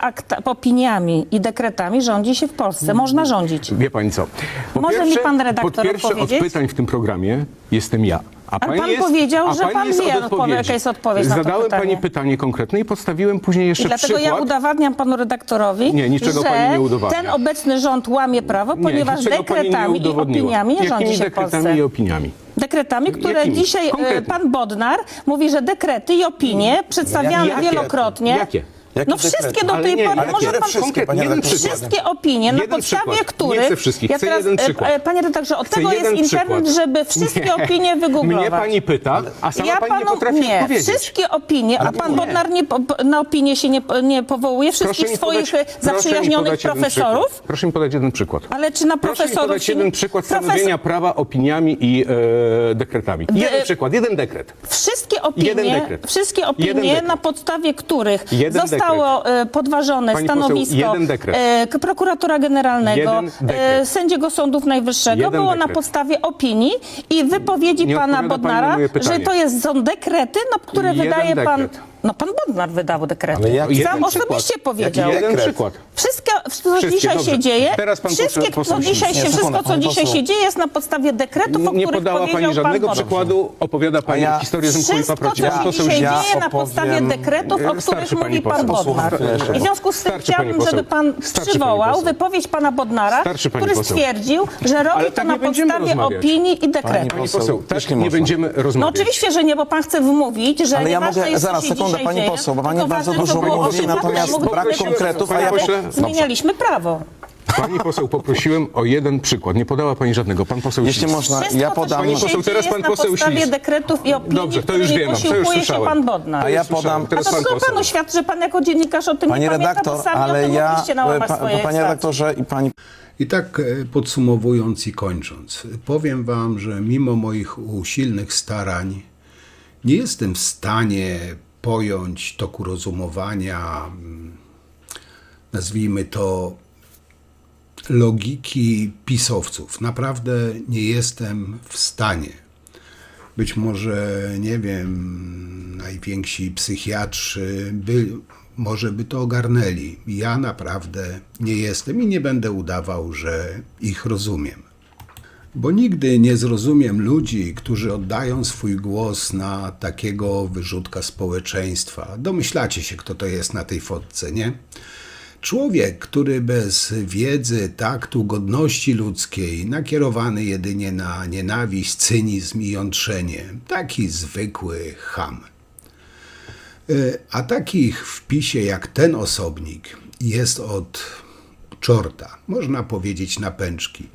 opiniami i dekretami rządzi się w Polsce? Można rządzić. Wie pani co? Może mi pan redaktor po pierwsze odpowiedzieć? od pytań w tym programie jestem ja. A Ale pan jest, powiedział, a że pani pan jest wie, od odpowiedzi. jaka jest odpowiedź na to Zadałem pytanie. pani pytanie konkretne i podstawiłem później jeszcze I dlatego przykład. ja udowadniam panu redaktorowi, Nie, niczego że pani nie udowadnia. ten obecny rząd łamie prawo, Nie, ponieważ niczego pani nie dekretami i udowodniła. opiniami nie rządzi Jakimi się w dekretami Polsce. i opiniami? Dekretami, które Jakimi? dzisiaj Konkretnie. pan Bodnar mówi, że dekrety i opinie przedstawiane Jakie? wielokrotnie. Jakie? No wszystkie do Ale tej nie, pory. ale Może które pan wszystkie, panie redaktorze? wszystkie opinie, na Jeden podstawie przykład. których. Nie chcę wszystkich, chcę jeden przykład. Panie redaktorze, od Chcę tego jest jeden internet, przykład. żeby wszystkie Nie. opinie wygooglować. Mnie pani pyta, a sama Ja pani nie potrafi odpowiedzieć. wszystkie opinie, a pan Bodnar na opinie się nie powołuje, wszystkich mi swoich podać- zaprzyjaźnionych proszę mi podać jeden profesorów. przykład. Proszę mi podać jeden przykład. Ale czy na Proszę mi profesorów podać się jeden przykład stanowienia prawa opiniami i dekretami. Jeden przykład, jeden dekret. Wszystkie Jeden opinie, dekret. Jeden dekret. na podstawie których Jeden zostało podważone Pani poseł, stanowisko jeden dekret. prokuratora generalnego, Jeden dekret. sędziego sądów najwyższego, Jeden było na dekret. podstawie opinii i wypowiedzi Nie pana odpowiada pani na Bodnara, moje pytanie. że to są dekrety, które Jeden wydaje pan. dekret. No pan Bodnar wydał dekrety. Ale jaki? Sam Jeden osobiście przykład. powiedział. Jeden przykład. Wszystko, co Wszystkie, dzisiaj dobrze. się dzieje, Teraz pan wszystko, poseł co dzisiaj Śliwek. wszystko, co dzisiaj się dzieje, jest na podstawie dekretów, o Nie których podała powiedział pani żadnego pan Bodnar. przykładu, opowiada pani historię Rzymku i Wszystko, paproci. co się dzieje na podstawie dekretów, o których mówi pan Bodnar. I w związku z tym Starczy, pani chciałabym, poseł. żeby pan Starczy, pani przywołał poseł. wypowiedź pana Bodnara, Starczy, pani który poseł. stwierdził, że robi Ale to tak na nie będziemy podstawie rozmawiać. opinii i dekretów. Pani poseł, tak nie będziemy No rozmawiać. oczywiście, że nie, bo pan chce wmówić, że Ale ja nieważne mogę, jest, co zaraz, się sekundę, dzisiaj pani dzieje, poseł, bo pani tylko bardzo ważne, dużo co było mówi, 8 lat natomiast temu, brak gdybyśmy konkretów, a ja zmienialiśmy prawo. Pani poseł, poprosiłem o jeden przykład. Nie podała pani żadnego. Pan poseł Jeśli Sis. można, Wszystko, ja co podam... Pani poseł, teraz pan poseł na podstawie Sis. dekretów i opinii, Dobrze, to już którymi wiem, to już posiłkuje się słyszałem. pan Bodnar. A ja podam... A to skoro panu świadczy, że pan jako dziennikarz o tym Pani nie pamięta, redaktor, bo sami o ale tym ja... mogliście nałamać swoje Panie redaktorze i pani... I tak podsumowując i kończąc, powiem wam, że mimo moich usilnych starań nie jestem w stanie pojąć toku rozumowania, nazwijmy to, logiki pisowców. Naprawdę nie jestem w stanie. Być może, nie wiem, najwięksi psychiatrzy może by to ogarnęli. Ja naprawdę nie jestem i nie będę udawał, że ich rozumiem. Bo nigdy nie zrozumiem ludzi, którzy oddają swój głos na takiego wyrzutka społeczeństwa. Domyślacie się, kto to jest na tej fotce, nie? Człowiek, który bez wiedzy, taktu, godności ludzkiej, nakierowany jedynie na nienawiść, cynizm i jątrzenie. Taki zwykły cham. A takich w PiS-ie jak ten osobnik jest od czorta, można powiedzieć na pęczki.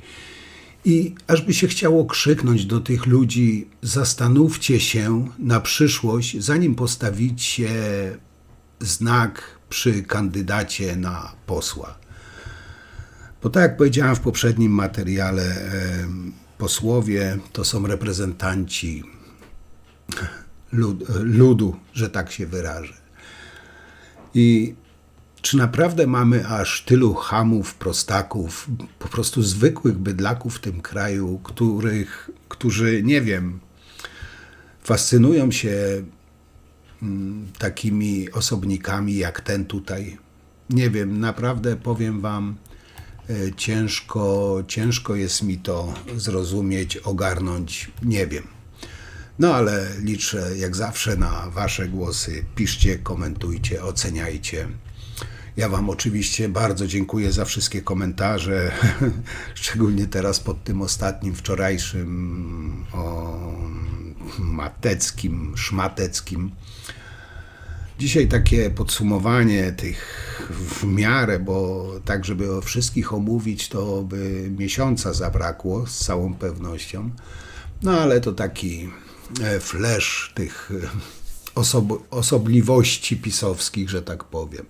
I aż by się chciało krzyknąć do tych ludzi, zastanówcie się na przyszłość, zanim postawicie znak przy kandydacie na posła. Bo tak jak powiedziałem w poprzednim materiale, posłowie to są reprezentanci ludu, że tak się wyrażę. I czy naprawdę mamy aż tylu chamów, prostaków, po prostu zwykłych bydlaków w tym kraju, którzy, nie wiem, fascynują się takimi osobnikami jak ten tutaj? Nie wiem, naprawdę powiem wam, ciężko jest mi to zrozumieć, ogarnąć, nie wiem. No ale liczę jak zawsze na wasze głosy. Piszcie, komentujcie, oceniajcie. Ja wam oczywiście bardzo dziękuję za wszystkie komentarze, szczególnie teraz pod tym ostatnim, wczorajszym o Mateckim, Szmateckim. Dzisiaj takie podsumowanie tych w miarę, bo tak, żeby o wszystkich omówić, to by miesiąca zabrakło z całą pewnością. No ale to taki flash tych osobliwości pisowskich, że tak powiem.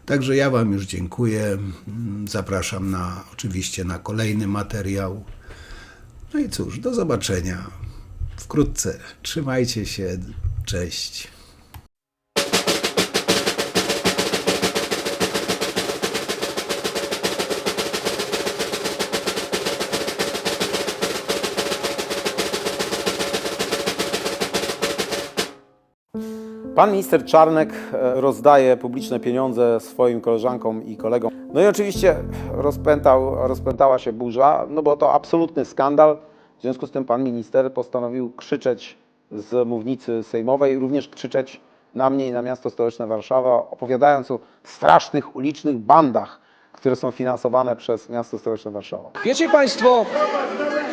Także ja wam już dziękuję. Zapraszam oczywiście na kolejny materiał. No i cóż, do zobaczenia wkrótce. Trzymajcie się. Cześć. Pan minister Czarnek rozdaje publiczne pieniądze swoim koleżankom i kolegom. No i oczywiście rozpętała się burza, no bo to absolutny skandal. W związku z tym pan minister postanowił krzyczeć z mównicy sejmowej, również krzyczeć na mnie i na miasto stołeczne Warszawa, opowiadając o strasznych ulicznych bandach, które są finansowane przez miasto stołeczne Warszawa. Wiecie Państwo,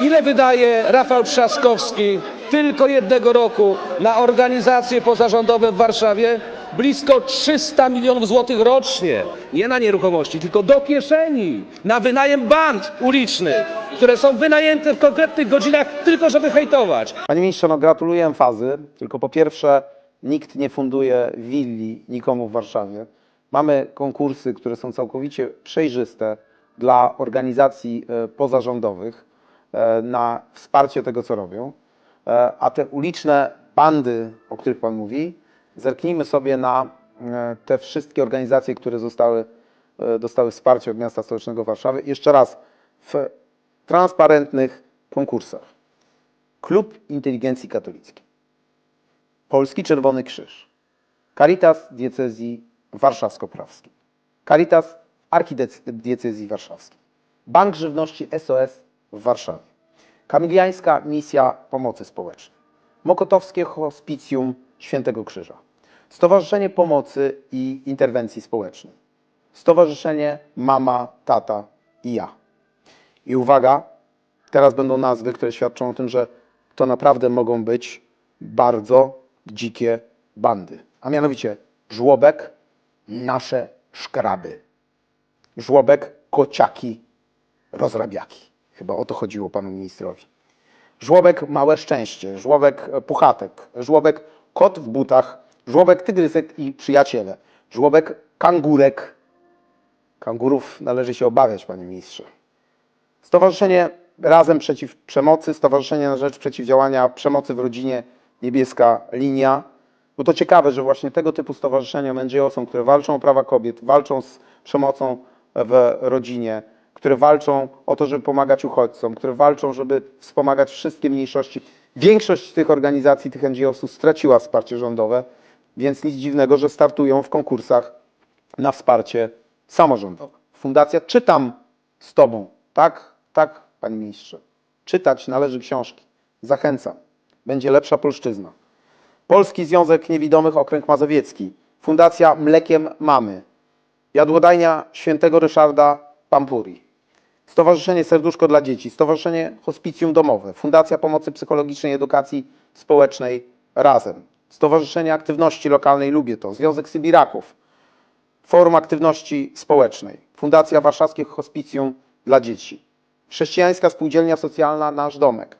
ile wydaje Rafał Trzaskowski tylko jednego roku na organizacje pozarządowe w Warszawie? Blisko 300 milionów złotych rocznie. Nie na nieruchomości, tylko do kieszeni. Na wynajem band ulicznych, które są wynajęte w konkretnych godzinach tylko żeby hejtować. Panie ministrze, no gratuluję emfazy, tylko po pierwsze nikt nie funduje willi nikomu w Warszawie. Mamy konkursy, które są całkowicie przejrzyste dla organizacji pozarządowych na wsparcie tego, co robią. A te uliczne bandy, o których Pan mówi, zerknijmy sobie na te wszystkie organizacje, które dostały wsparcie od miasta stołecznego Warszawy. Jeszcze raz, w transparentnych konkursach. Klub Inteligencji Katolickiej, Polski Czerwony Krzyż, Caritas Diecezji Warszawsko-Prawskiej, Caritas Archidiecezji Warszawskiej, Bank Żywności SOS w Warszawie, Kamiliańska Misja Pomocy Społecznej, Mokotowskie Hospicjum Świętego Krzyża, Stowarzyszenie Pomocy i Interwencji Społecznej, Stowarzyszenie Mama, Tata i Ja. I uwaga, teraz będą nazwy, które świadczą o tym, że to naprawdę mogą być bardzo dzikie bandy. A mianowicie Żłobek, Nasze Szkraby, Żłobek, kociaki, rozrabiaki. Chyba o to chodziło panu ministrowi. Żłobek Małe Szczęście, żłobek Puchatek, żłobek Kot w butach, żłobek Tygrysek i przyjaciele, żłobek Kangurek. Kangurów należy się obawiać, panie ministrze. Stowarzyszenie Razem Przeciw Przemocy, Stowarzyszenie na Rzecz Przeciwdziałania Przemocy w Rodzinie, Niebieska Linia. Bo to ciekawe, że właśnie tego typu stowarzyszenia NGO są, które walczą o prawa kobiet, walczą z przemocą w rodzinie, które walczą o to, żeby pomagać uchodźcom, które walczą, żeby wspomagać wszystkie mniejszości. Większość tych organizacji, tych NGO-sów straciła wsparcie rządowe, więc nic dziwnego, że startują w konkursach na wsparcie samorządowe. Fundacja Czytam z Tobą. Tak, tak, panie ministrze. Czytać należy książki. Zachęcam. Będzie lepsza polszczyzna. Polski Związek Niewidomych Okręg Mazowiecki. Fundacja Mlekiem Mamy. Jadłodajnia Świętego Ryszarda Pampuri. Stowarzyszenie Serduszko dla Dzieci. Stowarzyszenie Hospicjum Domowe. Fundacja Pomocy Psychologicznej i Edukacji Społecznej Razem. Stowarzyszenie Aktywności Lokalnej Lubię To. Związek Sybiraków. Forum Aktywności Społecznej. Fundacja Warszawskie Hospicjum dla Dzieci. Chrześcijańska Spółdzielnia Socjalna Nasz Domek.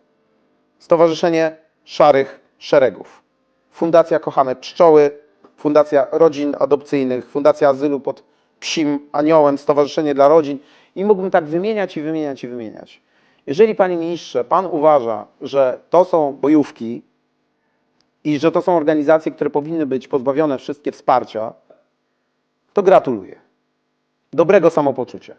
Stowarzyszenie Szarych Szeregów. Fundacja Kochane Pszczoły. Fundacja Rodzin Adopcyjnych. Fundacja Azylu pod Psim Aniołem. Stowarzyszenie dla Rodzin. I mógłbym tak wymieniać i wymieniać i wymieniać. Jeżeli, panie ministrze, pan uważa, że to są bojówki i że to są organizacje, które powinny być pozbawione wszystkie wsparcia, to gratuluję. Dobrego samopoczucia.